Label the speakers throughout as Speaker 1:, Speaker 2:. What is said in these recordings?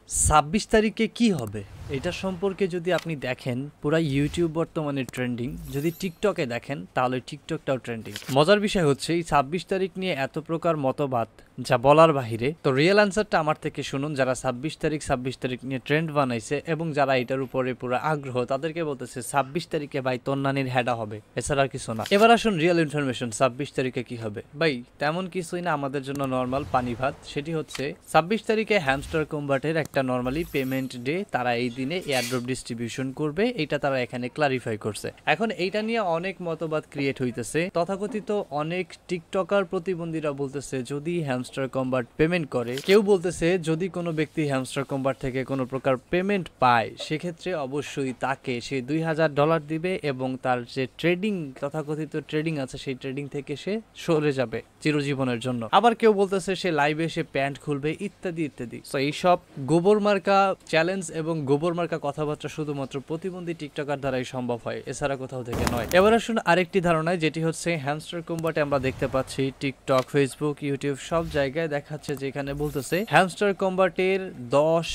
Speaker 1: ২৬ তারিখে কি হবে এটা সম্পর্কে যদি আপনি দেখেন, পুরা ইউটিউব বর্তমানে ট্রেন্ডিং। যদি টিকটকে দেখেন তাহলে টিকটকটাও ট্রেন্ডিং। মজার বিষয় হচ্ছে এই ২৬ তারিখ নিয়ে এত প্রকার মতবাদ যা বলার বাহিরে। তো রিয়েল অ্যান্সারটা আমার থেকে শুনুন। যারা ২৬ তারিখ নিয়ে ট্রেন্ড বানাইছে এবং যারা এটার উপরে পুরো আগ্রহ, তাদেরকে বলতেছে ২৬ তারিখে ভাই তন্নানির হেডা হবে, এছাড়া আর কিছু না। এবার আসুন রিয়েল ইনফরমেশন, ২৬ তারিখে কি হবে। ভাই তেমন কিছুই না, আমাদের জন্য নর্মাল পানি ভাত। সেটি হচ্ছে ২৬ তারিখে হ্যামস্টার কম্বাটের একটা নর্মালি পেমেন্ট ডে। তারা এই দিনে এয়ারড্রপ ডিস্ট্রিবিউশন করবে, এটা তারা এখানে ক্লারিফাই করছে। এখন এইটা নিয়ে অনেক মতবাদ ক্রিয়েট হইতেছে। তথাকথিত অনেক টিকটকার প্রতিবন্ধীরা বলতেছে যদি হ্যামস্টার কম্বাট পেমেন্ট করে, কেউ বলতেছে যদি কোনো ব্যক্তি হ্যামস্টার কম্বাট থেকে কোনো প্রকার পেমেন্ট পায়, সেক্ষেত্রে অবশ্যই তাকে সে $২,০০০ দিবে এবং তার যে ট্রেডিং, তথাকথিত ট্রেডিং আছে, সেই ট্রেডিং থেকে সে সরে যাবে চিরজীবনের জন্য। আবার কেউ বলতেছে সে লাইভে সে প্যান্ট খুলবে, ইত্যাদি ইত্যাদি। তো এইসব গোবর মার্কা চ্যালেঞ্জ এবং গোবর মার্কা কথাবার্তা শুধুমাত্র প্রতিবন্ধী টিকটকার দ্বারাই সম্ভব হয়, এছাড়া কোথাও থেকে নয়। এবার আসুন আরেকটি ধারণায়, যেটি হচ্ছে হ্যামস্টার কম্বাটে আমরা দেখতে পাচ্ছি টিকটক, ফেসবুক, ইউটিউব সব জায়গায় দেখাচ্ছে যে এখানে বলতেছে হ্যামস্টার কম্বাটের ১০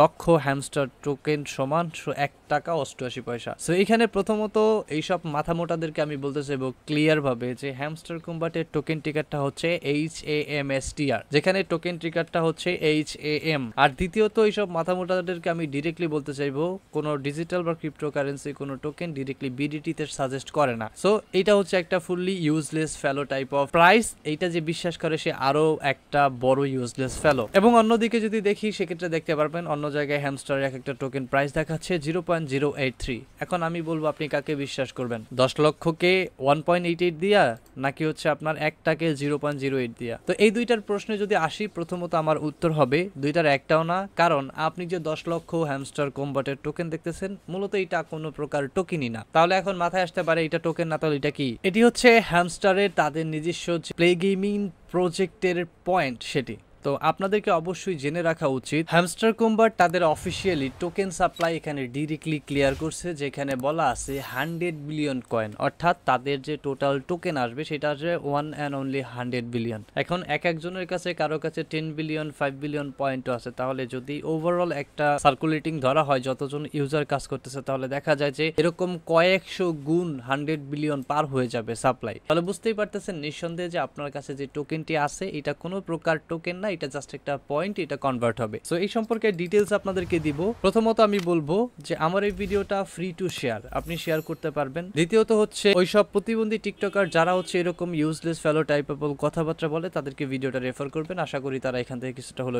Speaker 1: লক্ষ হ্যামস্টার টোকেন সমান ৳১.৮৮। সো এখানে প্রথমত এইসব মাথা মোটাদেরকে আমি বলতে চাইবো ক্লিয়ার ভাবে যে হ্যামস্টার কম্বাটের টোকেন টিকারটা হচ্ছে HAMSTR, যেখানে টোকেন টিকারটা হচ্ছে HAM। আর দ্বিতীয়ত এইসব মাথা মোটাদেরকে আমি ডিরেক্টলি বলতে চাইবো কোনো ডিজিটাল বা ক্রিপ্টোকারেন্সি কোনো টোকেন ডিরেক্টলি BDT তে সাজেস্ট করে না। সো এটা হচ্ছে একটা fully useless fellow type of price. এইটা যে বিশ্বাস করে সে আরো একটা বড় ইউজলেস ফেলো। এবং অন্যদিকে যদি দেখি, সেক্ষেত্রে দেখতে পারবেন অন্য জায়গায় হ্যামস্টারের এক একটা টোকেন প্রাইস দেখাচ্ছে 0.083। এখন আমি বলবো আপনি কাকে বিশ্বাস করবেন, ১০ লক্ষকে 1.88 দিয়া, নাকি হচ্ছে আপনার একটাকে 0.08 দিয়া। তো এই দুইটার প্রশ্নে যদি আসি, প্রথমত আমার উত্তর হবে দুইটার একটাও না। কারণ আপনি যে 10 লক্ষ হ্যামস্টার কম্বাটের টোকেন দেখতেছেন, মূলত এটা কোনো প্রকার টোকেনই না। তাহলে এখন মাথায় আসতে পারে এটা টোকেন না, তাহলে এটা কি? এটি হচ্ছে হ্যামস্টারের তাদের নিজস্ব প্লে গেমিং প্রজেক্টের পয়েন্ট, সেটি। তো আপনাদেরকে অবশ্যই জেনে রাখা উচিত হ্যামস্টার কম্বাট তাদের অফিসিয়ালি টোকেন সাপ্লাই এখানে ডিরেক্টলি ক্লিয়ার করছে, যেখানে বলা আছে 100 বিলিয়ন কয়েন, অর্থাৎ তাদের যে টোটাল টোকেন আসবে সেটা আসবে ওয়ান অ্যান্ড অনলি 100 বিলিয়ন। এখন এক একজনের কাছে, কারো কাছে 10 বিলিয়ন, 5 বিলিয়ন পয়েন্টও আছে। তাহলে যদি ওভারঅল একটা সার্কুলেটিং ধরা হয় যতজন ইউজার কাজ করতেছে, তাহলে দেখা যায় যে এরকম কয়েকশো গুণ 100 বিলিয়ন পার হয়ে যাবে সাপ্লাই। তাহলে বুঝতেই পারতেছেন নিঃসন্দেহে যে আপনার কাছে যে টোকেনটি আছে এটা কোনো প্রকার টোকেন না, এটা জাস্ট একটা পয়েন্ট, এটা কনভার্ট হবে। সো এই সম্পর্কে ডিটেইলস আপনাদেরকে দিব। প্রথমত আমি বলবো যে আমার এই ভিডিওটা ফ্রি টু শেয়ার, আপনি শেয়ার করতে পারবেন। দ্বিতীয়ত হচ্ছে ওইসব প্রতিবন্ধী টিকটকার যারা হচ্ছে এরকম ইউজলেস ফেলো টাইপেবল কথাবার্তা বলে, তাদেরকে ভিডিওটা রেফার করবেন। আশা করি তারা এখান থেকে কিছুটা হলো